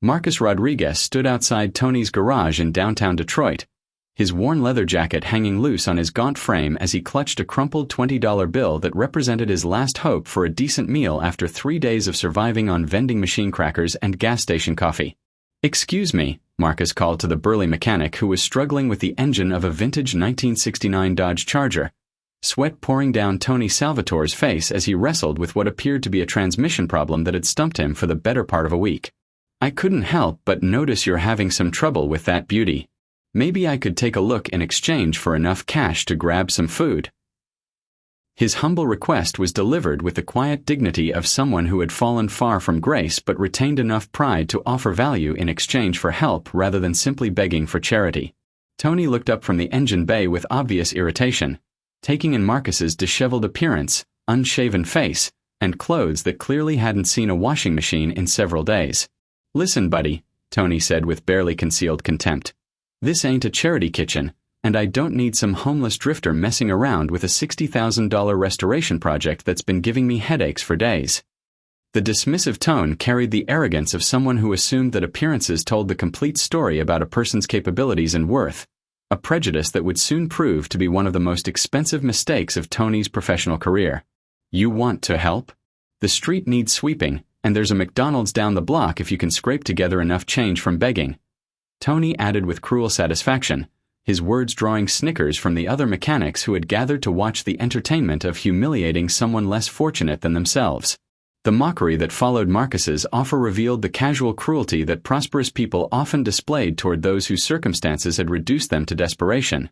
Marcus Rodriguez stood outside Tony's garage in downtown Detroit, his worn leather jacket hanging loose on his gaunt frame as he clutched a crumpled $20 bill that represented his last hope for a decent meal after 3 days of surviving on vending machine crackers and gas station coffee. "Excuse me," Marcus called to the burly mechanic who was struggling with the engine of a vintage 1969 Dodge Charger, sweat pouring down Tony Salvatore's face as he wrestled with what appeared to be a transmission problem that had stumped him for the better part of a week. "I couldn't help but notice you're having some trouble with that beauty. Maybe I could take a look in exchange for enough cash to grab some food." His humble request was delivered with the quiet dignity of someone who had fallen far from grace but retained enough pride to offer value in exchange for help rather than simply begging for charity. Tony looked up from the engine bay with obvious irritation, taking in Marcus's disheveled appearance, unshaven face, and clothes that clearly hadn't seen a washing machine in several days. "Listen, buddy," Tony said with barely concealed contempt. "This ain't a charity kitchen, and I don't need some homeless drifter messing around with a $60,000 restoration project that's been giving me headaches for days." The dismissive tone carried the arrogance of someone who assumed that appearances told the complete story about a person's capabilities and worth, a prejudice that would soon prove to be one of the most expensive mistakes of Tony's professional career. "You want to help? The street needs sweeping, and there's a McDonald's down the block if you can scrape together enough change from begging," Tony added with cruel satisfaction, his words drawing snickers from the other mechanics who had gathered to watch the entertainment of humiliating someone less fortunate than themselves. The mockery that followed Marcus's offer revealed the casual cruelty that prosperous people often displayed toward those whose circumstances had reduced them to desperation,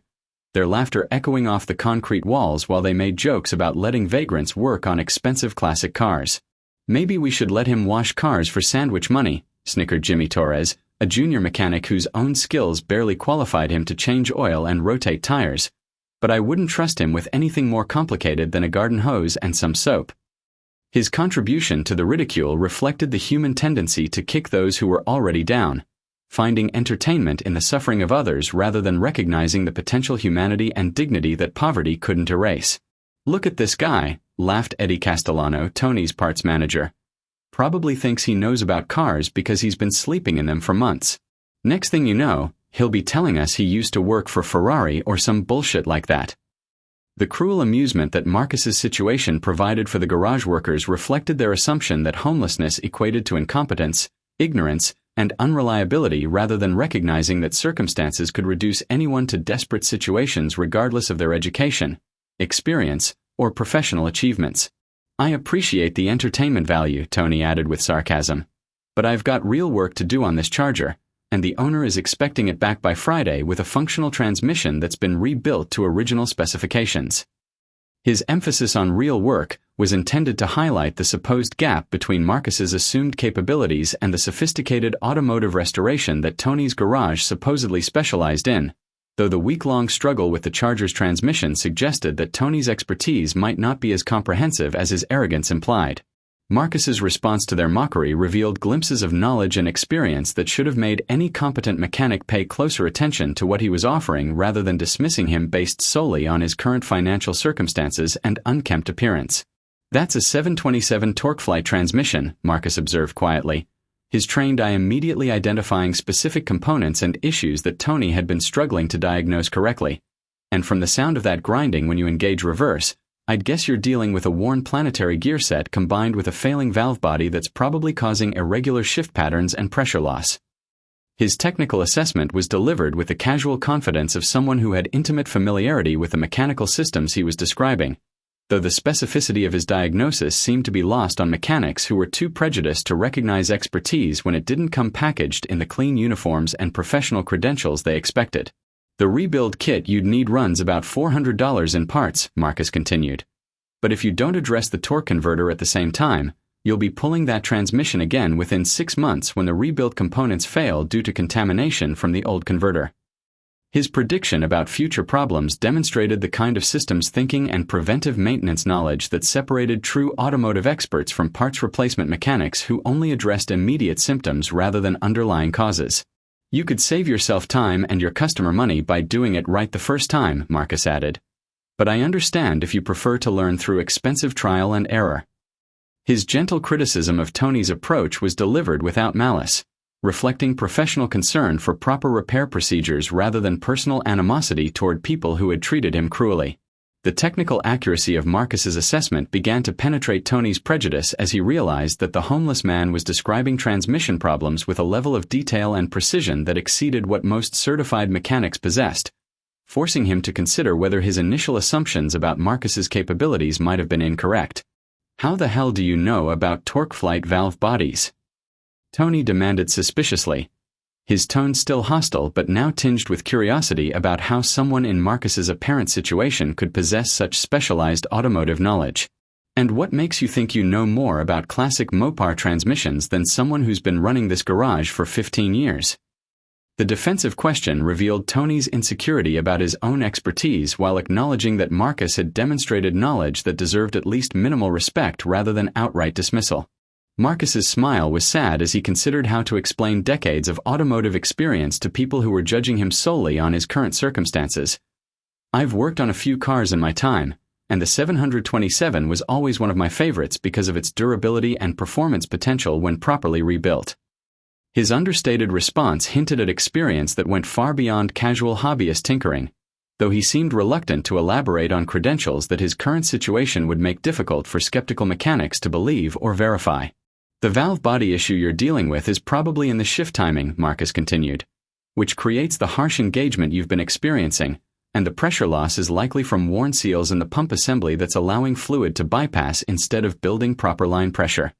their laughter echoing off the concrete walls while they made jokes about letting vagrants work on expensive classic cars. "Maybe we should let him wash cars for sandwich money," snickered Jimmy Torres, a junior mechanic whose own skills barely qualified him to change oil and rotate tires. "But I wouldn't trust him with anything more complicated than a garden hose and some soap." His contribution to the ridicule reflected the human tendency to kick those who were already down, finding entertainment in the suffering of others rather than recognizing the potential humanity and dignity that poverty couldn't erase. "Look at this guy," laughed Eddie Castellano, Tony's parts manager. "Probably thinks he knows about cars because he's been sleeping in them for months. Next thing you know, he'll be telling us he used to work for Ferrari or some bullshit like that." The cruel amusement that Marcus's situation provided for the garage workers reflected their assumption that homelessness equated to incompetence, ignorance, and unreliability rather than recognizing that circumstances could reduce anyone to desperate situations regardless of their education, experience, or professional achievements. "I appreciate the entertainment value," Tony added with sarcasm, "but I've got real work to do on this Charger, and the owner is expecting it back by Friday with a functional transmission that's been rebuilt to original specifications." His emphasis on real work was intended to highlight the supposed gap between Marcus's assumed capabilities and the sophisticated automotive restoration that Tony's garage supposedly specialized in, though the week-long struggle with the Charger's transmission suggested that Tony's expertise might not be as comprehensive as his arrogance implied. Marcus's response to their mockery revealed glimpses of knowledge and experience that should have made any competent mechanic pay closer attention to what he was offering rather than dismissing him based solely on his current financial circumstances and unkempt appearance. "That's a 727 TorqueFlite transmission," Marcus observed quietly, his trained eye immediately identifying specific components and issues that Tony had been struggling to diagnose correctly. "And from the sound of that grinding when you engage reverse, I'd guess you're dealing with a worn planetary gear set combined with a failing valve body that's probably causing irregular shift patterns and pressure loss." His technical assessment was delivered with the casual confidence of someone who had intimate familiarity with the mechanical systems he was describing, though the specificity of his diagnosis seemed to be lost on mechanics who were too prejudiced to recognize expertise when it didn't come packaged in the clean uniforms and professional credentials they expected. "The rebuild kit you'd need runs about $400 in parts," Marcus continued. "But if you don't address the torque converter at the same time, you'll be pulling that transmission again within 6 months when the rebuilt components fail due to contamination from the old converter." His prediction about future problems demonstrated the kind of systems thinking and preventive maintenance knowledge that separated true automotive experts from parts replacement mechanics who only addressed immediate symptoms rather than underlying causes. "You could save yourself time and your customer money by doing it right the first time," Marcus added. "But I understand if you prefer to learn through expensive trial and error." His gentle criticism of Tony's approach was delivered without malice, reflecting professional concern for proper repair procedures rather than personal animosity toward people who had treated him cruelly. The technical accuracy of Marcus's assessment began to penetrate Tony's prejudice as he realized that the homeless man was describing transmission problems with a level of detail and precision that exceeded what most certified mechanics possessed, forcing him to consider whether his initial assumptions about Marcus's capabilities might have been incorrect. "How the hell do you know about torque flight valve bodies?" Tony demanded suspiciously, his tone still hostile but now tinged with curiosity about how someone in Marcus's apparent situation could possess such specialized automotive knowledge. "And what makes you think you know more about classic Mopar transmissions than someone who's been running this garage for 15 years? The defensive question revealed Tony's insecurity about his own expertise while acknowledging that Marcus had demonstrated knowledge that deserved at least minimal respect rather than outright dismissal. Marcus's smile was sad as he considered how to explain decades of automotive experience to people who were judging him solely on his current circumstances. "I've worked on a few cars in my time, and the 727 was always one of my favorites because of its durability and performance potential when properly rebuilt." His understated response hinted at experience that went far beyond casual hobbyist tinkering, though he seemed reluctant to elaborate on credentials that his current situation would make difficult for skeptical mechanics to believe or verify. "The valve body issue you're dealing with is probably in the shift timing," Marcus continued, "which creates the harsh engagement you've been experiencing, and the pressure loss is likely from worn seals in the pump assembly that's allowing fluid to bypass instead of building proper line pressure."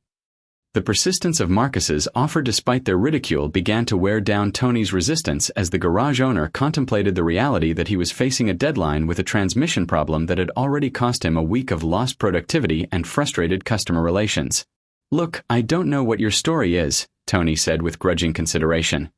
The persistence of Marcus's offer despite their ridicule began to wear down Tony's resistance as the garage owner contemplated the reality that he was facing a deadline with a transmission problem that had already cost him a week of lost productivity and frustrated customer relations. "Look, I don't know what your story is," Tony said with grudging consideration.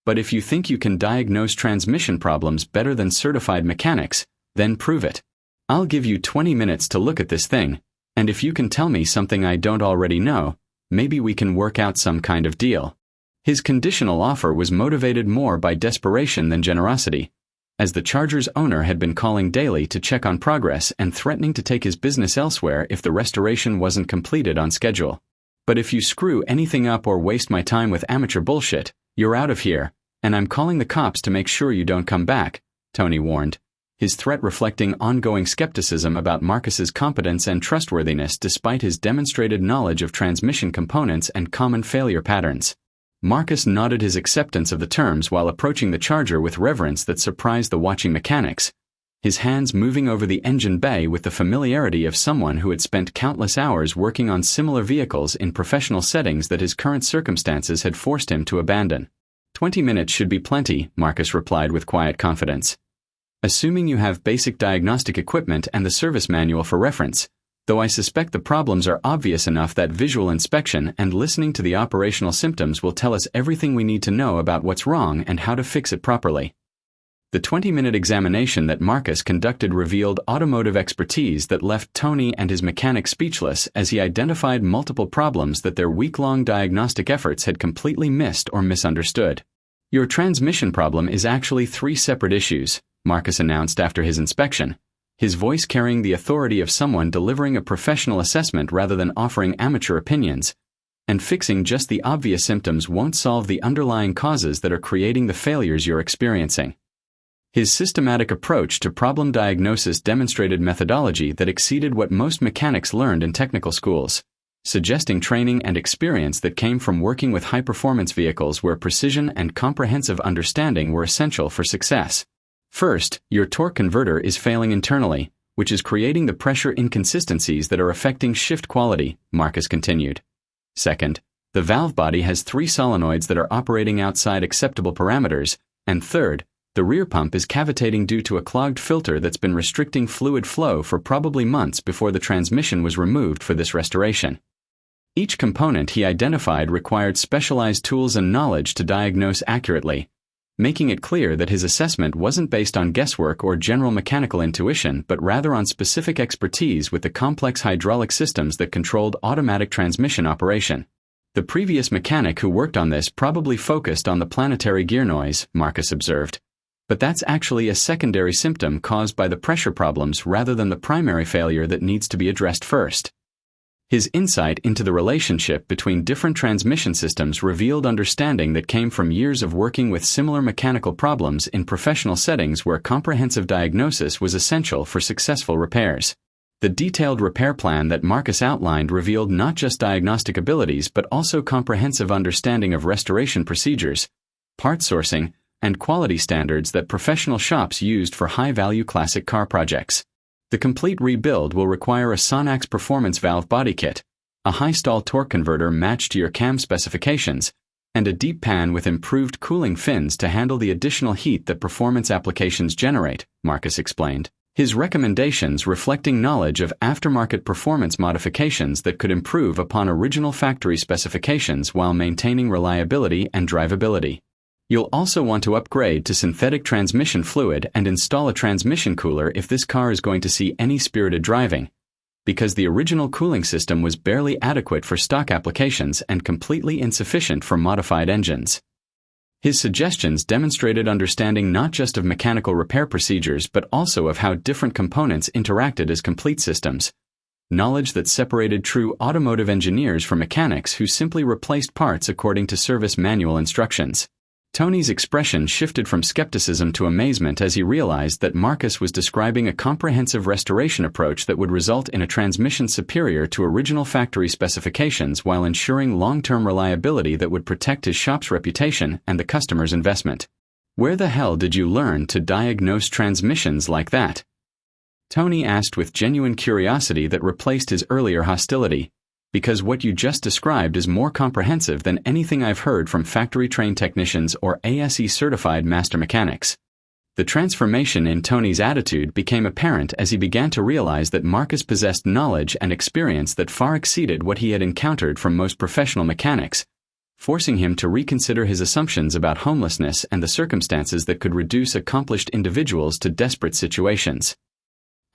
"But if you think you can diagnose transmission problems better than certified mechanics, then prove it. I'll give you 20 minutes to look at this thing, and if you can tell me something I don't already know, maybe we can work out some kind of deal." His conditional offer was motivated more by desperation than generosity, as the Charger's owner had been calling daily to check on progress and threatening to take his business elsewhere if the restoration wasn't completed on schedule. "But if you screw anything up or waste my time with amateur bullshit, you're out of here, and I'm calling the cops to make sure you don't come back," Tony warned, his threat reflecting ongoing skepticism about Marcus's competence and trustworthiness despite his demonstrated knowledge of transmission components and common failure patterns. Marcus nodded his acceptance of the terms while approaching the Charger with reverence that surprised the watching mechanics, his hands moving over the engine bay with the familiarity of someone who had spent countless hours working on similar vehicles in professional settings that his current circumstances had forced him to abandon. 20 minutes should be plenty," Marcus replied with quiet confidence. "Assuming you have basic diagnostic equipment and the service manual for reference, though I suspect the problems are obvious enough that visual inspection and listening to the operational symptoms will tell us everything we need to know about what's wrong and how to fix it properly." The 20-minute examination that Marcus conducted revealed automotive expertise that left Tony and his mechanic speechless as he identified multiple problems that their week-long diagnostic efforts had completely missed or misunderstood. "Your transmission problem is actually 3 separate issues," Marcus announced after his inspection, his voice carrying the authority of someone delivering a professional assessment rather than offering amateur opinions. "And fixing just the obvious symptoms won't solve the underlying causes that are creating the failures you're experiencing." His systematic approach to problem diagnosis demonstrated methodology that exceeded what most mechanics learned in technical schools, suggesting training and experience that came from working with high-performance vehicles where precision and comprehensive understanding were essential for success. "First, your torque converter is failing internally, which is creating the pressure inconsistencies that are affecting shift quality," Marcus continued. "Second, the valve body has 3 solenoids that are operating outside acceptable parameters, and third, the rear pump is cavitating due to a clogged filter that's been restricting fluid flow for probably months before the transmission was removed for this restoration." Each component he identified required specialized tools and knowledge to diagnose accurately, making it clear that his assessment wasn't based on guesswork or general mechanical intuition but rather on specific expertise with the complex hydraulic systems that controlled automatic transmission operation. "The previous mechanic who worked on this probably focused on the planetary gear noise," Marcus observed. "But that's actually a secondary symptom caused by the pressure problems rather than the primary failure that needs to be addressed first." His insight into the relationship between different transmission systems revealed understanding that came from years of working with similar mechanical problems in professional settings where comprehensive diagnosis was essential for successful repairs. The detailed repair plan that Marcus outlined revealed not just diagnostic abilities but also comprehensive understanding of restoration procedures, part sourcing, and quality standards that professional shops used for high-value classic car projects. The complete rebuild will require a Sonax performance valve body kit, a high-stall torque converter matched to your cam specifications, and a deep pan with improved cooling fins to handle the additional heat that performance applications generate, Marcus explained. His recommendations reflecting knowledge of aftermarket performance modifications that could improve upon original factory specifications while maintaining reliability and drivability. You'll also want to upgrade to synthetic transmission fluid and install a transmission cooler if this car is going to see any spirited driving, because the original cooling system was barely adequate for stock applications and completely insufficient for modified engines. His suggestions demonstrated understanding not just of mechanical repair procedures but also of how different components interacted as complete systems. Knowledge that separated true automotive engineers from mechanics who simply replaced parts according to service manual instructions. Tony's expression shifted from skepticism to amazement as he realized that Marcus was describing a comprehensive restoration approach that would result in a transmission superior to original factory specifications while ensuring long-term reliability that would protect his shop's reputation and the customer's investment. "Where the hell did you learn to diagnose transmissions like that?" Tony asked with genuine curiosity that replaced his earlier hostility. "Because what you just described is more comprehensive than anything I've heard from factory-trained technicians or ASE-certified master mechanics." The transformation in Tony's attitude became apparent as he began to realize that Marcus possessed knowledge and experience that far exceeded what he had encountered from most professional mechanics, forcing him to reconsider his assumptions about homelessness and the circumstances that could reduce accomplished individuals to desperate situations.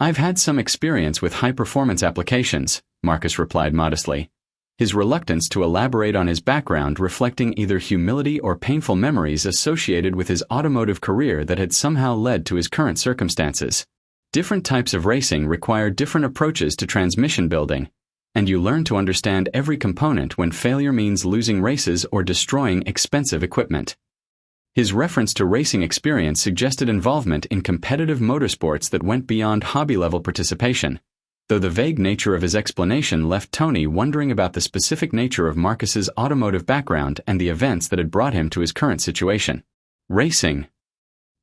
"I've had some experience with high-performance applications," Marcus replied modestly, his reluctance to elaborate on his background reflecting either humility or painful memories associated with his automotive career that had somehow led to his current circumstances. Different types of racing require different approaches to transmission building, and you learn to understand every component when failure means losing races or destroying expensive equipment. His reference to racing experience suggested involvement in competitive motorsports that went beyond hobby-level participation, though the vague nature of his explanation left Tony wondering about the specific nature of Marcus's automotive background and the events that had brought him to his current situation. "Racing?"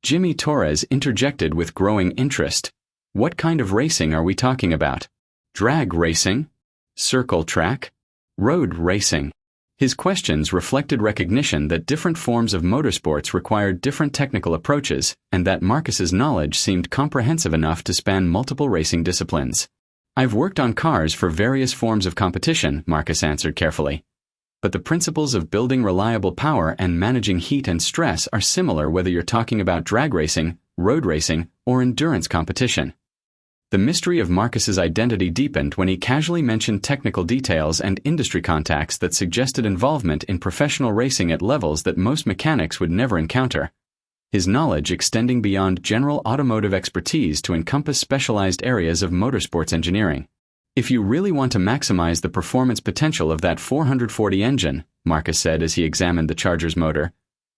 Jimmy Torres interjected with growing interest. "What kind of racing are we talking about? Drag racing? Circle track? Road racing?" His questions reflected recognition that different forms of motorsports required different technical approaches, and that Marcus's knowledge seemed comprehensive enough to span multiple racing disciplines. "I've worked on cars for various forms of competition," Marcus answered carefully. "But the principles of building reliable power and managing heat and stress are similar whether you're talking about drag racing, road racing, or endurance competition." The mystery of Marcus's identity deepened when he casually mentioned technical details and industry contacts that suggested involvement in professional racing at levels that most mechanics would never encounter, his knowledge extending beyond general automotive expertise to encompass specialized areas of motorsports engineering. "If you really want to maximize the performance potential of that 440 engine," Marcus said as he examined the Charger's motor,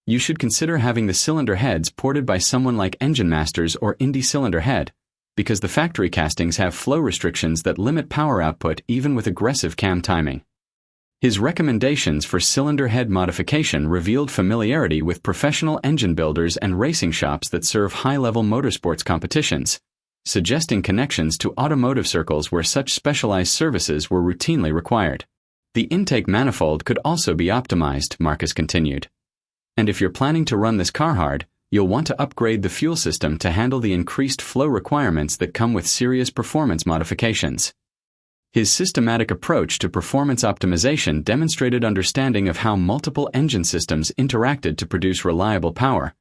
"you should consider having the cylinder heads ported by someone like Engine Masters or Indy Cylinder Head, because the factory castings have flow restrictions that limit power output even with aggressive cam timing." His recommendations for cylinder head modification revealed familiarity with professional engine builders and racing shops that serve high-level motorsports competitions, suggesting connections to automotive circles where such specialized services were routinely required. "The intake manifold could also be optimized," Marcus continued. "And if you're planning to run this car hard, you'll want to upgrade the fuel system to handle the increased flow requirements that come with serious performance modifications." His systematic approach to performance optimization demonstrated understanding of how multiple engine systems interacted to produce reliable power,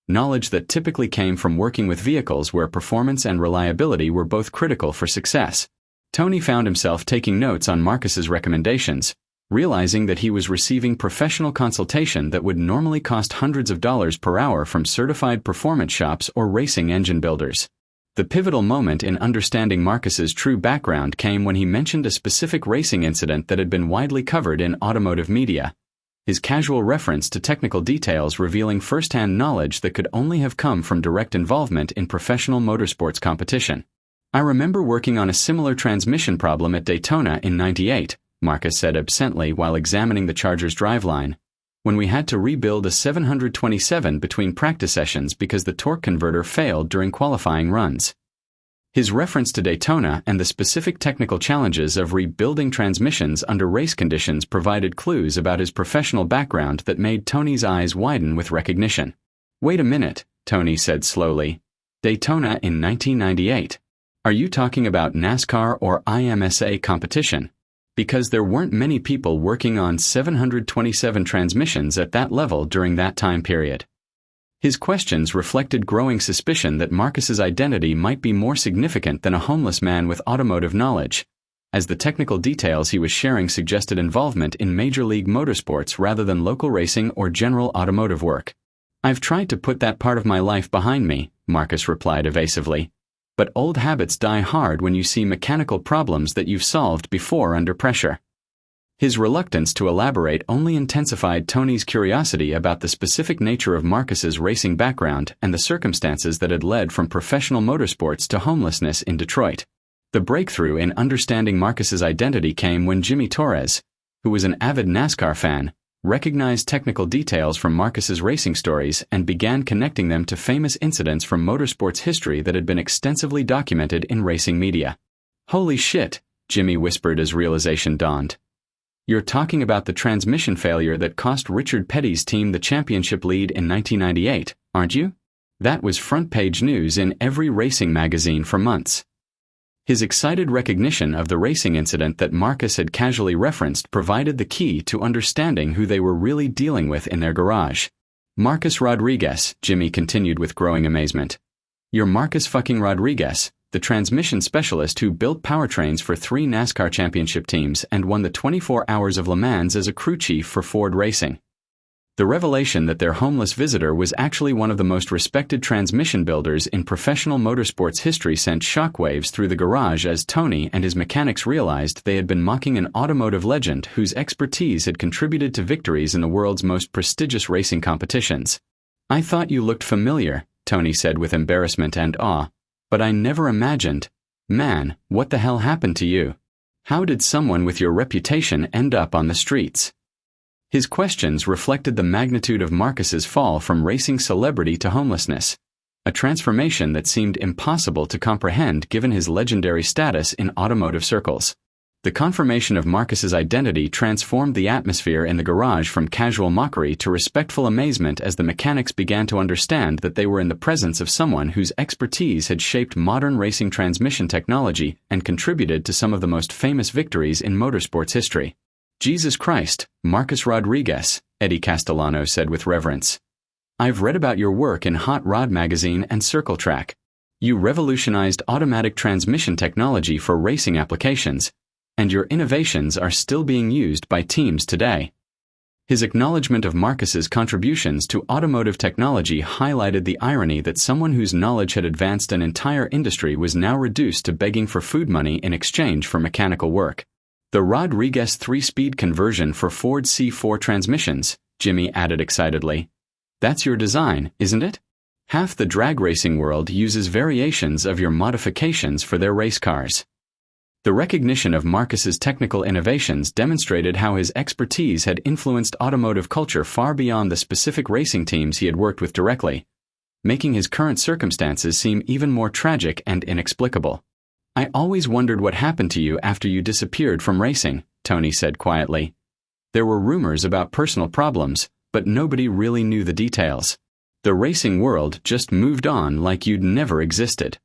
knowledge that typically came from working with vehicles where performance and reliability were both critical for success. Tony found himself taking notes on Marcus's recommendations, realizing that he was receiving professional consultation that would normally cost hundreds of dollars per hour from certified performance shops or racing engine builders. The pivotal moment in understanding Marcus's true background came when he mentioned a specific racing incident that had been widely covered in automotive media. His casual reference to technical details revealing first-hand knowledge that could only have come from direct involvement in professional motorsports competition. "I remember working on a similar transmission problem at Daytona in '98, Marcus said absently while examining the Charger's driveline, when we had to rebuild a 727 between practice sessions because the torque converter failed during qualifying runs. His reference to Daytona and the specific technical challenges of rebuilding transmissions under race conditions provided clues about his professional background that made Tony's eyes widen with recognition. "Wait a minute," Tony said slowly. "Daytona in 1998. Are you talking about NASCAR or IMSA competition? Because there weren't many people working on 727 transmissions at that level during that time period." His questions reflected growing suspicion that Marcus's identity might be more significant than a homeless man with automotive knowledge, as the technical details he was sharing suggested involvement in Major League motorsports rather than local racing or general automotive work. "I've tried to put that part of my life behind me," Marcus replied evasively. "But old habits die hard when you see mechanical problems that you've solved before under pressure." His reluctance to elaborate only intensified Tony's curiosity about the specific nature of Marcus's racing background and the circumstances that had led from professional motorsports to homelessness in Detroit. The breakthrough in understanding Marcus's identity came when Jimmy Torres, who was an avid NASCAR fan, recognized technical details from Marcus's racing stories and began connecting them to famous incidents from motorsports history that had been extensively documented in racing media. "Holy shit," Jimmy whispered as realization dawned. "You're talking about the transmission failure that cost Richard Petty's team the championship lead in 1998, aren't you? That was front-page news in every racing magazine for months." His excited recognition of the racing incident that Marcus had casually referenced provided the key to understanding who they were really dealing with in their garage. "Marcus Rodriguez," Jimmy continued with growing amazement. "You're Marcus fucking Rodriguez, the transmission specialist who built powertrains for 3 NASCAR championship teams and won the 24 Hours of Le Mans as a crew chief for Ford Racing." The revelation that their homeless visitor was actually one of the most respected transmission builders in professional motorsports history sent shockwaves through the garage as Tony and his mechanics realized they had been mocking an automotive legend whose expertise had contributed to victories in the world's most prestigious racing competitions. "I thought you looked familiar," Tony said with embarrassment and awe, "but I never imagined. Man, what the hell happened to you? How did someone with your reputation end up on the streets?" His questions reflected the magnitude of Marcus's fall from racing celebrity to homelessness, a transformation that seemed impossible to comprehend given his legendary status in automotive circles. The confirmation of Marcus's identity transformed the atmosphere in the garage from casual mockery to respectful amazement as the mechanics began to understand that they were in the presence of someone whose expertise had shaped modern racing transmission technology and contributed to some of the most famous victories in motorsports history. "Jesus Christ, Marcus Rodriguez," Eddie Castellano said with reverence. "I've read about your work in Hot Rod Magazine and Circle Track. You revolutionized automatic transmission technology for racing applications, and your innovations are still being used by teams today." His acknowledgement of Marcus's contributions to automotive technology highlighted the irony that someone whose knowledge had advanced an entire industry was now reduced to begging for food money in exchange for mechanical work. "The Rodriguez 3-speed conversion for Ford C4 transmissions," Jimmy added excitedly. "That's your design, isn't it? Half the drag racing world uses variations of your modifications for their race cars." The recognition of Marcus's technical innovations demonstrated how his expertise had influenced automotive culture far beyond the specific racing teams he had worked with directly, making his current circumstances seem even more tragic and inexplicable. "I always wondered what happened to you after you disappeared from racing," Tony said quietly. "There were rumors about personal problems, but nobody really knew the details. The racing world just moved on like you'd never existed."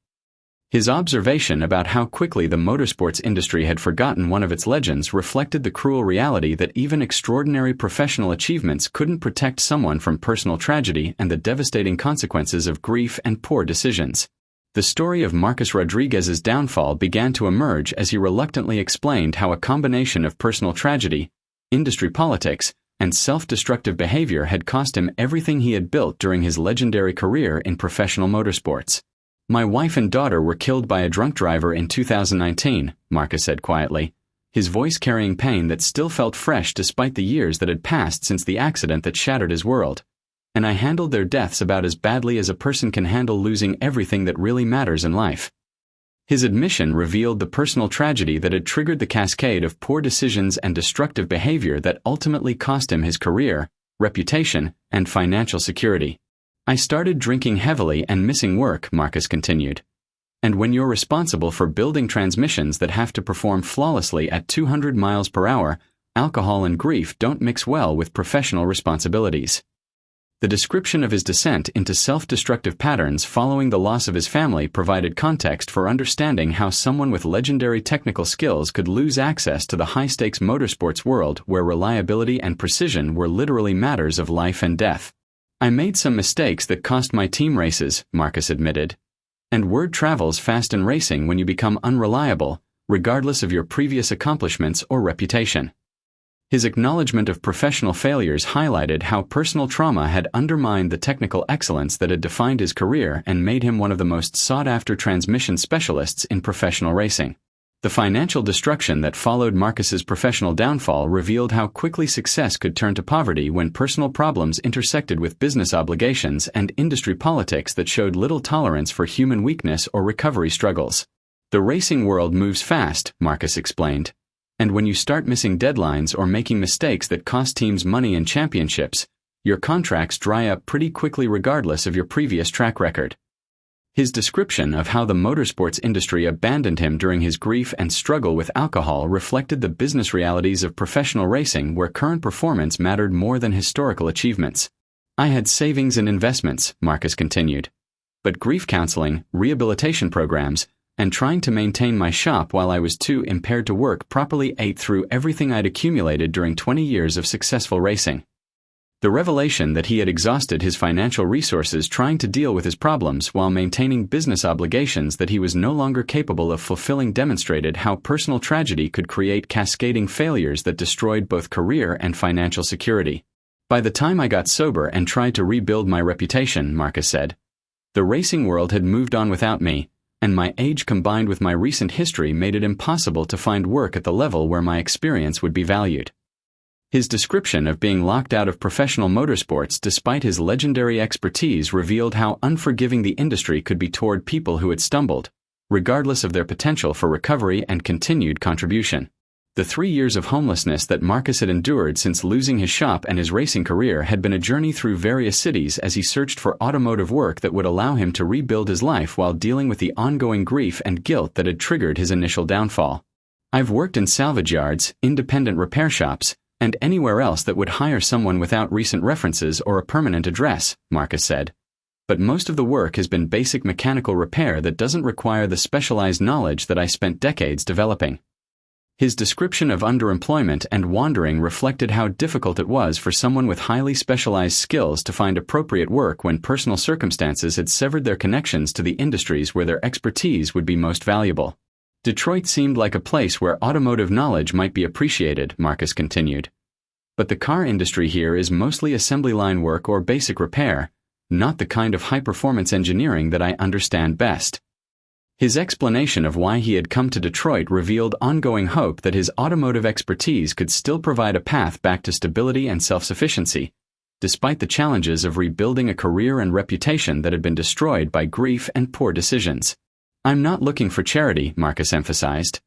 His observation about how quickly the motorsports industry had forgotten one of its legends reflected the cruel reality that even extraordinary professional achievements couldn't protect someone from personal tragedy and the devastating consequences of grief and poor decisions. The story of Marcus Rodriguez's downfall began to emerge as he reluctantly explained how a combination of personal tragedy, industry politics, and self-destructive behavior had cost him everything he had built during his legendary career in professional motorsports. My wife and daughter were killed by a drunk driver in 2019, Marcus said quietly, his voice carrying pain that still felt fresh despite the years that had passed since the accident that shattered his world. And I handled their deaths about as badly as a person can handle losing everything that really matters in life. His admission revealed the personal tragedy that had triggered the cascade of poor decisions and destructive behavior that ultimately cost him his career, reputation, and financial security. I started drinking heavily and missing work, Marcus continued. And when you're responsible for building transmissions that have to perform flawlessly at 200 miles per hour, alcohol and grief don't mix well with professional responsibilities. The description of his descent into self-destructive patterns following the loss of his family provided context for understanding how someone with legendary technical skills could lose access to the high-stakes motorsports world where reliability and precision were literally matters of life and death. I made some mistakes that cost my team races, Marcus admitted. And word travels fast in racing when you become unreliable, regardless of your previous accomplishments or reputation. His acknowledgement of professional failures highlighted how personal trauma had undermined the technical excellence that had defined his career and made him one of the most sought-after transmission specialists in professional racing. The financial destruction that followed Marcus's professional downfall revealed how quickly success could turn to poverty when personal problems intersected with business obligations and industry politics that showed little tolerance for human weakness or recovery struggles. The racing world moves fast, Marcus explained. And when you start missing deadlines or making mistakes that cost teams money and championships, your contracts dry up pretty quickly regardless of your previous track record. His description of how the motorsports industry abandoned him during his grief and struggle with alcohol reflected the business realities of professional racing where current performance mattered more than historical achievements. I had savings and investments, Marcus continued. But grief counseling, rehabilitation programs, and trying to maintain my shop while I was too impaired to work properly ate through everything I'd accumulated during 20 years of successful racing. The revelation that he had exhausted his financial resources trying to deal with his problems while maintaining business obligations that he was no longer capable of fulfilling demonstrated how personal tragedy could create cascading failures that destroyed both career and financial security. By the time I got sober and tried to rebuild my reputation, Marcus said, the racing world had moved on without me, and my age combined with my recent history made it impossible to find work at the level where my experience would be valued. His description of being locked out of professional motorsports despite his legendary expertise revealed how unforgiving the industry could be toward people who had stumbled, regardless of their potential for recovery and continued contribution. The 3 years of homelessness that Marcus had endured since losing his shop and his racing career had been a journey through various cities as he searched for automotive work that would allow him to rebuild his life while dealing with the ongoing grief and guilt that had triggered his initial downfall. I've worked in salvage yards, independent repair shops, and anywhere else that would hire someone without recent references or a permanent address, Marcus said. But most of the work has been basic mechanical repair that doesn't require the specialized knowledge that I spent decades developing. His description of underemployment and wandering reflected how difficult it was for someone with highly specialized skills to find appropriate work when personal circumstances had severed their connections to the industries where their expertise would be most valuable. Detroit seemed like a place where automotive knowledge might be appreciated, Marcus continued. But the car industry here is mostly assembly line work or basic repair, not the kind of high-performance engineering that I understand best. His explanation of why he had come to Detroit revealed ongoing hope that his automotive expertise could still provide a path back to stability and self-sufficiency, despite the challenges of rebuilding a career and reputation that had been destroyed by grief and poor decisions. I'm not looking for charity, Marcus emphasized.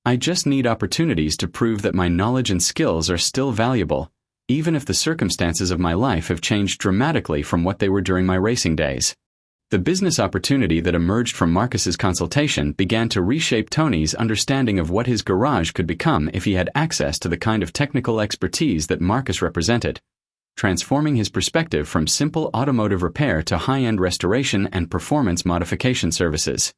I just need opportunities to prove that my knowledge and skills are still valuable, even if the circumstances of my life have changed dramatically from what they were during my racing days. The business opportunity that emerged from Marcus's consultation began to reshape Tony's understanding of what his garage could become if he had access to the kind of technical expertise that Marcus represented, transforming his perspective from simple automotive repair to high-end restoration and performance modification services.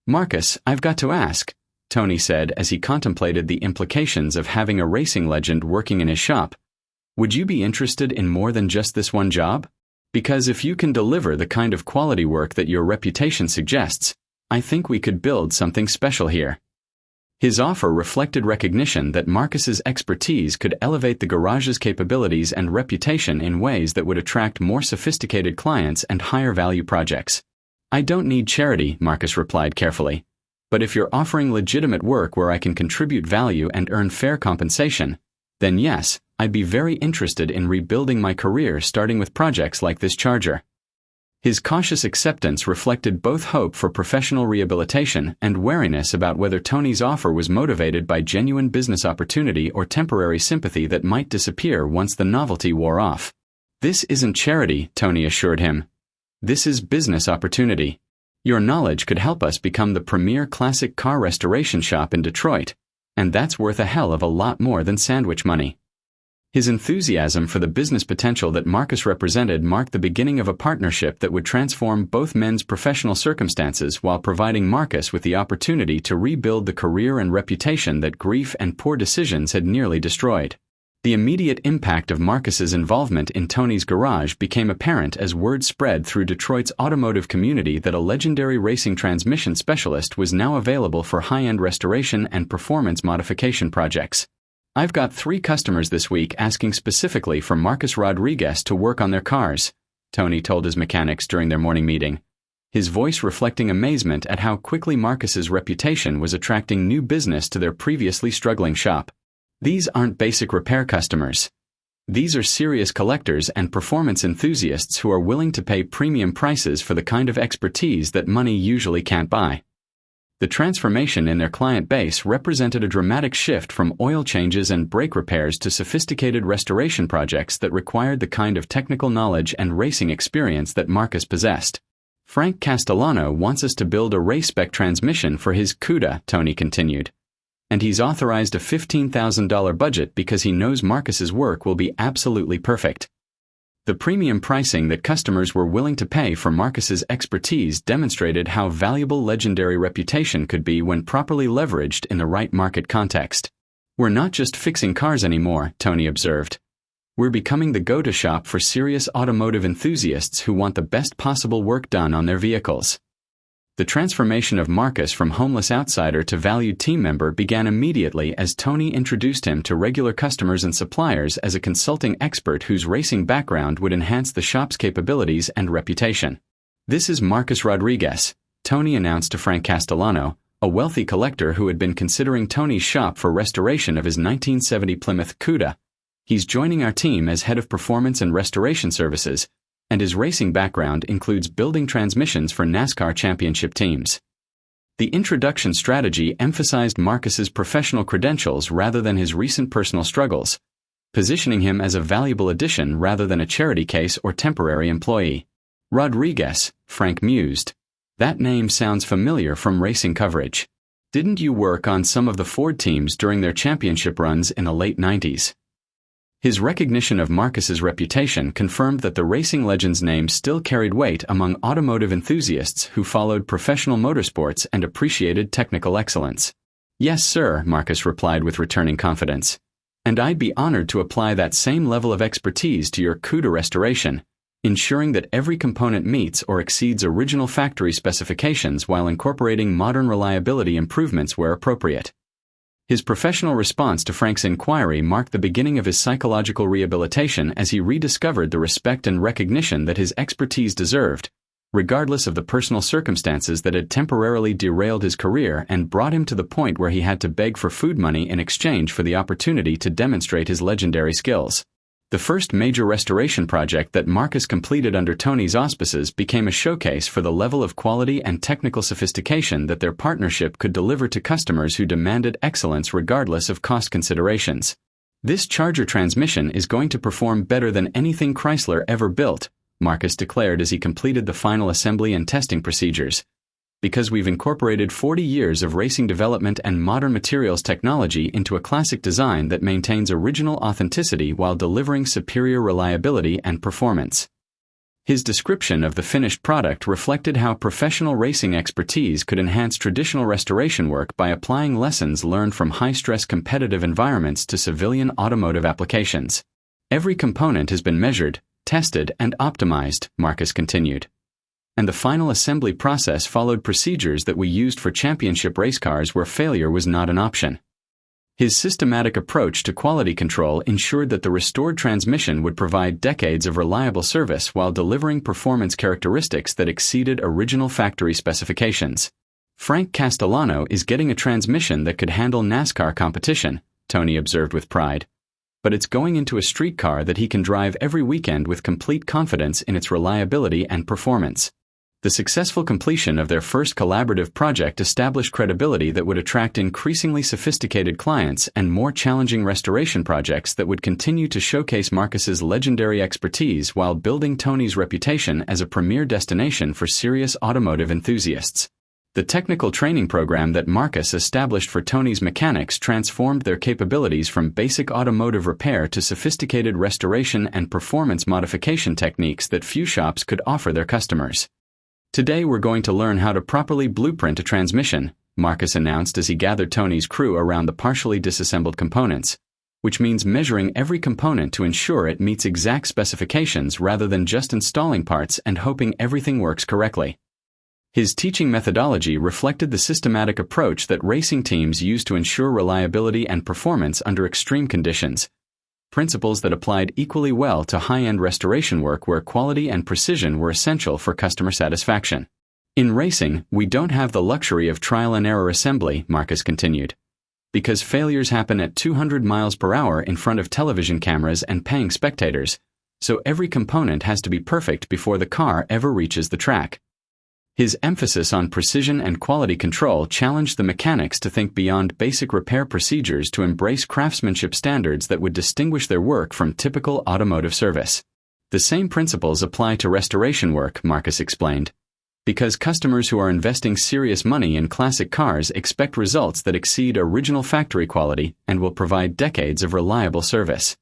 Marcus, I've got to ask, Tony said as he contemplated the implications of having a racing legend working in his shop. Would you be interested in more than just this one job? Because if you can deliver the kind of quality work that your reputation suggests, I think we could build something special here. His offer reflected recognition that Marcus's expertise could elevate the garage's capabilities and reputation in ways that would attract more sophisticated clients and higher value projects. I don't need charity, Marcus replied carefully. But if you're offering legitimate work where I can contribute value and earn fair compensation, then yes, I'd be very interested in rebuilding my career starting with projects like this charger. His cautious acceptance reflected both hope for professional rehabilitation and wariness about whether Tony's offer was motivated by genuine business opportunity or temporary sympathy that might disappear once the novelty wore off. This isn't charity, Tony assured him. This is business opportunity. Your knowledge could help us become the premier classic car restoration shop in Detroit, and that's worth a hell of a lot more than sandwich money. His enthusiasm for the business potential that Marcus represented marked the beginning of a partnership that would transform both men's professional circumstances while providing Marcus with the opportunity to rebuild the career and reputation that grief and poor decisions had nearly destroyed. The immediate impact of Marcus's involvement in Tony's garage became apparent as word spread through Detroit's automotive community that a legendary racing transmission specialist was now available for high-end restoration and performance modification projects. I've got 3 customers this week asking specifically for Marcus Rodriguez to work on their cars, Tony told his mechanics during their morning meeting, his voice reflecting amazement at how quickly Marcus's reputation was attracting new business to their previously struggling shop. These aren't basic repair customers. These are serious collectors and performance enthusiasts who are willing to pay premium prices for the kind of expertise that money usually can't buy. The transformation in their client base represented a dramatic shift from oil changes and brake repairs to sophisticated restoration projects that required the kind of technical knowledge and racing experience that Marcus possessed. Frank Castellano wants us to build a race-spec transmission for his CUDA, Tony continued. And he's authorized a $15,000 budget because he knows Marcus's work will be absolutely perfect. The premium pricing that customers were willing to pay for Marcus's expertise demonstrated how valuable legendary reputation could be when properly leveraged in the right market context. We're not just fixing cars anymore, Tony observed. We're becoming the go-to shop for serious automotive enthusiasts who want the best possible work done on their vehicles. The transformation of Marcus from homeless outsider to valued team member began immediately as Tony introduced him to regular customers and suppliers as a consulting expert whose racing background would enhance the shop's capabilities and reputation. This is Marcus Rodriguez, Tony announced to Frank Castellano, a wealthy collector who had been considering Tony's shop for restoration of his 1970 Plymouth CUDA. He's joining our team as head of performance and restoration services, and his racing background includes building transmissions for NASCAR championship teams. The introduction strategy emphasized Marcus's professional credentials rather than his recent personal struggles, positioning him as a valuable addition rather than a charity case or temporary employee. Rodriguez, Frank mused. That name sounds familiar from racing coverage. Didn't you work on some of the Ford teams during their championship runs in the late 90s? His recognition of Marcus's reputation confirmed that the racing legend's name still carried weight among automotive enthusiasts who followed professional motorsports and appreciated technical excellence. Yes, sir, Marcus replied with returning confidence. And I'd be honored to apply that same level of expertise to your CUDA restoration, ensuring that every component meets or exceeds original factory specifications while incorporating modern reliability improvements where appropriate. His professional response to Frank's inquiry marked the beginning of his psychological rehabilitation as he rediscovered the respect and recognition that his expertise deserved, regardless of the personal circumstances that had temporarily derailed his career and brought him to the point where he had to beg for food money in exchange for the opportunity to demonstrate his legendary skills. The first major restoration project that Marcus completed under Tony's auspices became a showcase for the level of quality and technical sophistication that their partnership could deliver to customers who demanded excellence regardless of cost considerations. This Charger transmission is going to perform better than anything Chrysler ever built, Marcus declared as he completed the final assembly and testing procedures. Because we've incorporated 40 years of racing development and modern materials technology into a classic design that maintains original authenticity while delivering superior reliability and performance. His description of the finished product reflected how professional racing expertise could enhance traditional restoration work by applying lessons learned from high-stress competitive environments to civilian automotive applications. Every component has been measured, tested, and optimized, Marcus continued. And the final assembly process followed procedures that we used for championship race cars where failure was not an option. His systematic approach to quality control ensured that the restored transmission would provide decades of reliable service while delivering performance characteristics that exceeded original factory specifications. Frank Castellano is getting a transmission that could handle NASCAR competition, Tony observed with pride. But it's going into a street car that he can drive every weekend with complete confidence in its reliability and performance. The successful completion of their first collaborative project established credibility that would attract increasingly sophisticated clients and more challenging restoration projects that would continue to showcase Marcus's legendary expertise while building Tony's reputation as a premier destination for serious automotive enthusiasts. The technical training program that Marcus established for Tony's mechanics transformed their capabilities from basic automotive repair to sophisticated restoration and performance modification techniques that few shops could offer their customers. Today we're going to learn how to properly blueprint a transmission, Marcus announced as he gathered Tony's crew around the partially disassembled components, which means measuring every component to ensure it meets exact specifications rather than just installing parts and hoping everything works correctly. His teaching methodology reflected the systematic approach that racing teams use to ensure reliability and performance under extreme conditions, principles that applied equally well to high-end restoration work where quality and precision were essential for customer satisfaction. In racing, we don't have the luxury of trial-and-error assembly, Marcus continued, because failures happen at 200 miles per hour in front of television cameras and paying spectators, so every component has to be perfect before the car ever reaches the track. His emphasis on precision and quality control challenged the mechanics to think beyond basic repair procedures to embrace craftsmanship standards that would distinguish their work from typical automotive service. The same principles apply to restoration work, Marcus explained, because customers who are investing serious money in classic cars expect results that exceed original factory quality and will provide decades of reliable service.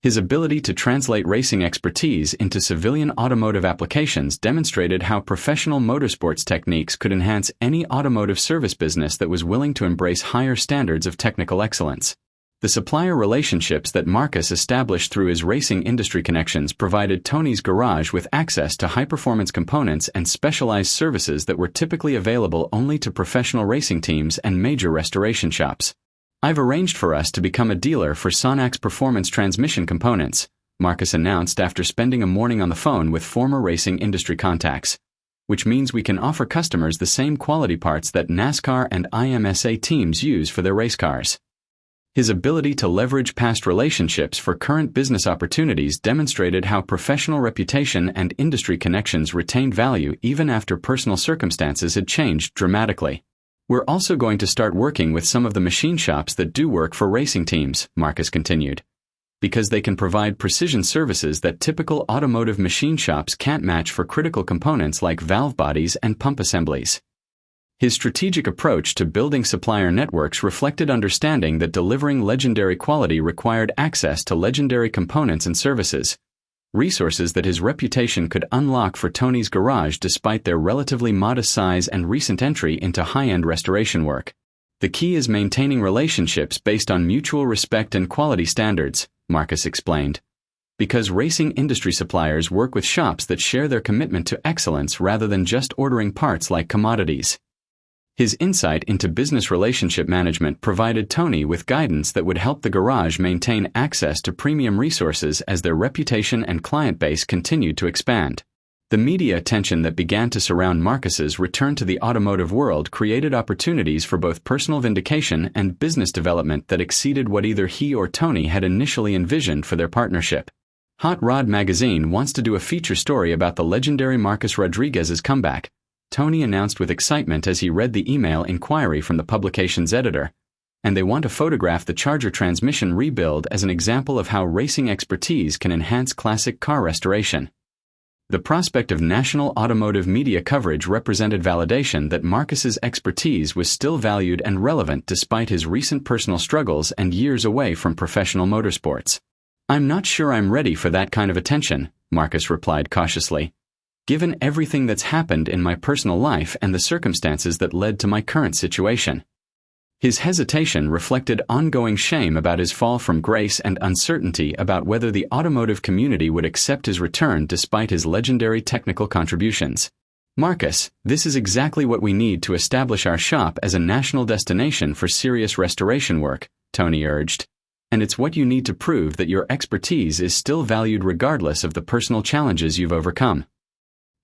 His ability to translate racing expertise into civilian automotive applications demonstrated how professional motorsports techniques could enhance any automotive service business that was willing to embrace higher standards of technical excellence. The supplier relationships that Marcus established through his racing industry connections provided Tony's garage with access to high-performance components and specialized services that were typically available only to professional racing teams and major restoration shops. "I've arranged for us to become a dealer for Sonac's performance transmission components," Marcus announced after spending a morning on the phone with former racing industry contacts, which means we can offer customers the same quality parts that NASCAR and IMSA teams use for their race cars. His ability to leverage past relationships for current business opportunities demonstrated how professional reputation and industry connections retained value even after personal circumstances had changed dramatically. "We're also going to start working with some of the machine shops that do work for racing teams," Marcus continued, because they can provide precision services that typical automotive machine shops can't match for critical components like valve bodies and pump assemblies. His strategic approach to building supplier networks reflected understanding that delivering legendary quality required access to legendary components and services, resources that his reputation could unlock for Tony's garage despite their relatively modest size and recent entry into high-end restoration work. "The key is maintaining relationships based on mutual respect and quality standards," Marcus explained, because racing industry suppliers work with shops that share their commitment to excellence rather than just ordering parts like commodities. His insight into business relationship management provided Tony with guidance that would help the garage maintain access to premium resources as their reputation and client base continued to expand. The media attention that began to surround Marcus's return to the automotive world created opportunities for both personal vindication and business development that exceeded what either he or Tony had initially envisioned for their partnership. Hot Rod magazine wants to do a feature story about the legendary Marcus Rodriguez's comeback, Tony announced with excitement as he read the email inquiry from the publication's editor, and they want to photograph the Charger transmission rebuild as an example of how racing expertise can enhance classic car restoration. The prospect of national automotive media coverage represented validation that Marcus's expertise was still valued and relevant despite his recent personal struggles and years away from professional motorsports. "I'm not sure I'm ready for that kind of attention," Marcus replied cautiously, "given everything that's happened in my personal life and the circumstances that led to my current situation." His hesitation reflected ongoing shame about his fall from grace and uncertainty about whether the automotive community would accept his return despite his legendary technical contributions. "Marcus, this is exactly what we need to establish our shop as a national destination for serious restoration work," Tony urged. And it's what you need to prove that your expertise is still valued regardless of the personal challenges you've overcome.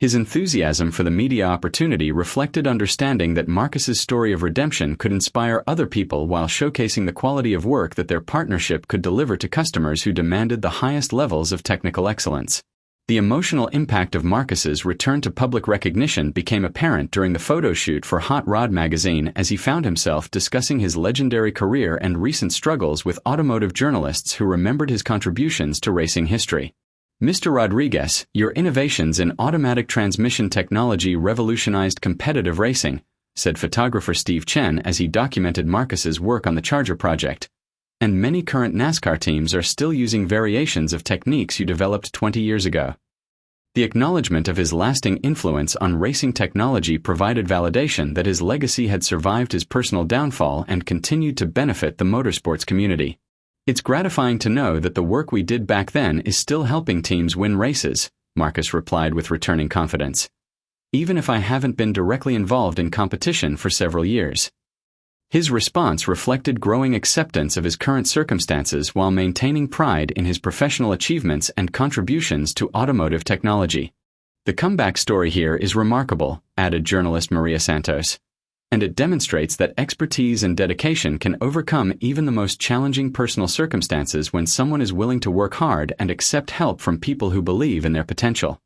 His enthusiasm for the media opportunity reflected understanding that Marcus's story of redemption could inspire other people while showcasing the quality of work that their partnership could deliver to customers who demanded the highest levels of technical excellence. The emotional impact of Marcus's return to public recognition became apparent during the photo shoot for Hot Rod magazine as he found himself discussing his legendary career and recent struggles with automotive journalists who remembered his contributions to racing history. Mr. Rodriguez, your innovations in automatic transmission technology revolutionized competitive racing, said photographer Steve Chen as he documented Marcus's work on the Charger project. And many current NASCAR teams are still using variations of techniques you developed 20 years ago. The acknowledgement of his lasting influence on racing technology provided validation that his legacy had survived his personal downfall and continued to benefit the motorsports community. It's gratifying to know that the work we did back then is still helping teams win races, Marcus replied with returning confidence. Even if I haven't been directly involved in competition for several years. His response reflected growing acceptance of his current circumstances while maintaining pride in his professional achievements and contributions to automotive technology. The comeback story here is remarkable, added journalist Maria Santos. And it demonstrates that expertise and dedication can overcome even the most challenging personal circumstances when someone is willing to work hard and accept help from people who believe in their potential.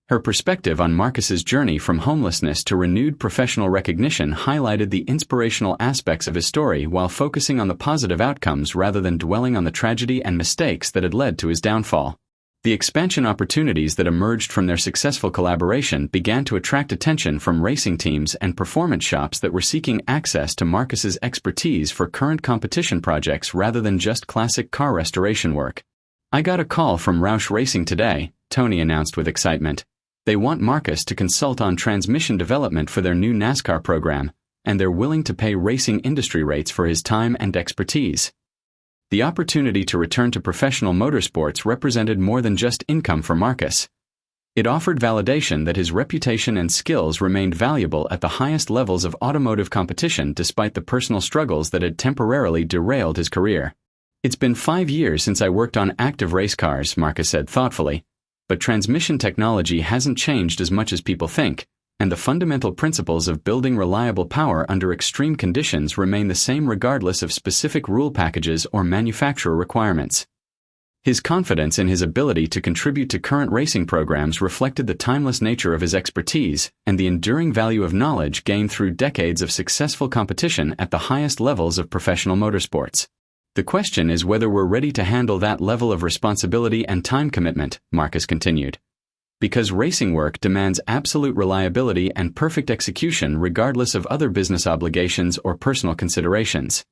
Her perspective on Marcus's journey from homelessness to renewed professional recognition highlighted the inspirational aspects of his story while focusing on the positive outcomes rather than dwelling on the tragedy and mistakes that had led to his downfall. The expansion opportunities that emerged from their successful collaboration began to attract attention from racing teams and performance shops that were seeking access to Marcus's expertise for current competition projects rather than just classic car restoration work. I got a call from Roush Racing today, Tony announced with excitement. They want Marcus to consult on transmission development for their new NASCAR program, and they're willing to pay racing industry rates for his time and expertise. The opportunity to return to professional motorsports represented more than just income for Marcus. It offered validation that his reputation and skills remained valuable at the highest levels of automotive competition despite the personal struggles that had temporarily derailed his career. It's been 5 years since I worked on active race cars, Marcus said thoughtfully, but transmission technology hasn't changed as much as people think, and the fundamental principles of building reliable power under extreme conditions remain the same regardless of specific rule packages or manufacturer requirements. His confidence in his ability to contribute to current racing programs reflected the timeless nature of his expertise and the enduring value of knowledge gained through decades of successful competition at the highest levels of professional motorsports. The question is whether we're ready to handle that level of responsibility and time commitment, Marcus continued. Because racing work demands absolute reliability and perfect execution regardless of other business obligations or personal considerations.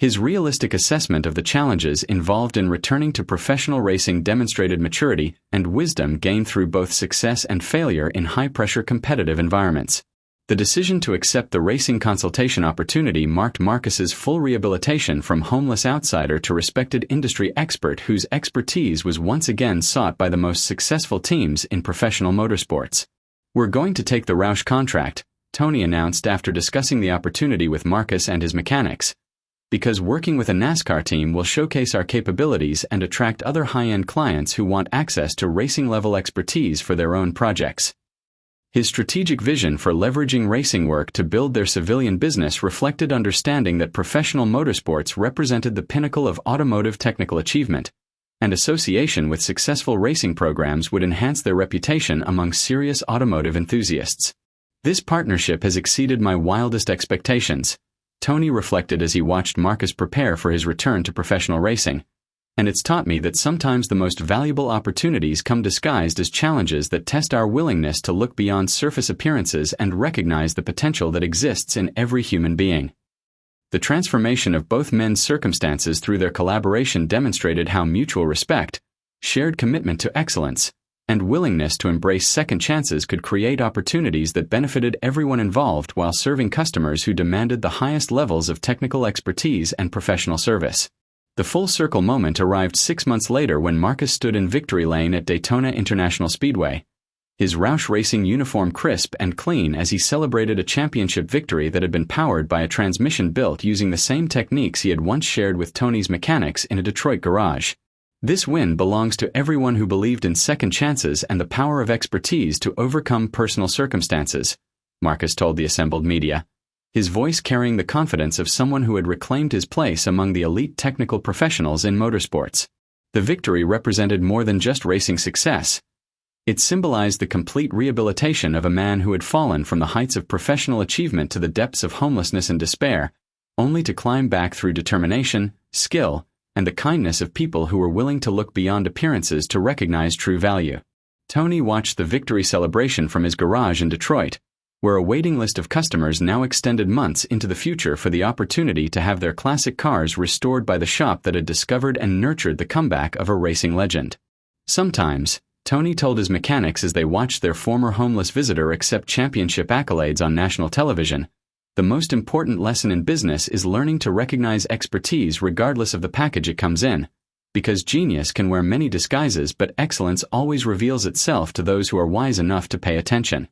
His realistic assessment of the challenges involved in returning to professional racing demonstrated maturity and wisdom gained through both success and failure in high-pressure competitive environments. The decision to accept the racing consultation opportunity marked Marcus's full rehabilitation from homeless outsider to respected industry expert whose expertise was once again sought by the most successful teams in professional motorsports. We're going to take the Roush contract, Tony announced after discussing the opportunity with Marcus and his mechanics, because working with a NASCAR team will showcase our capabilities and attract other high-end clients who want access to racing-level expertise for their own projects. His strategic vision for leveraging racing work to build their civilian business reflected understanding that professional motorsports represented the pinnacle of automotive technical achievement, and association with successful racing programs would enhance their reputation among serious automotive enthusiasts. This partnership has exceeded my wildest expectations, Tony reflected as he watched Marcus prepare for his return to professional racing. And it's taught me that sometimes the most valuable opportunities come disguised as challenges that test our willingness to look beyond surface appearances and recognize the potential that exists in every human being. The transformation of both men's circumstances through their collaboration demonstrated how mutual respect, shared commitment to excellence, and willingness to embrace second chances could create opportunities that benefited everyone involved while serving customers who demanded the highest levels of technical expertise and professional service. The full circle moment arrived 6 months later when Marcus stood in victory lane at Daytona International Speedway. his Roush Racing uniform crisp and clean as he celebrated a championship victory that had been powered by a transmission built using the same techniques he had once shared with Tony's mechanics in a Detroit garage. This win belongs to everyone who believed in second chances and the power of expertise to overcome personal circumstances, Marcus told the assembled media, his voice carrying the confidence of someone who had reclaimed his place among the elite technical professionals in motorsports. The victory represented more than just racing success. It symbolized the complete rehabilitation of a man who had fallen from the heights of professional achievement to the depths of homelessness and despair, only to climb back through determination, skill, and the kindness of people who were willing to look beyond appearances to recognize true value. Tony watched the victory celebration from his garage in Detroit, where a waiting list of customers now extended months into the future for the opportunity to have their classic cars restored by the shop that had discovered and nurtured the comeback of a racing legend. Sometimes, Tony told his mechanics as they watched their former homeless visitor accept championship accolades on national television, the most important lesson in business is learning to recognize expertise regardless of the package it comes in, because genius can wear many disguises but excellence always reveals itself to those who are wise enough to pay attention.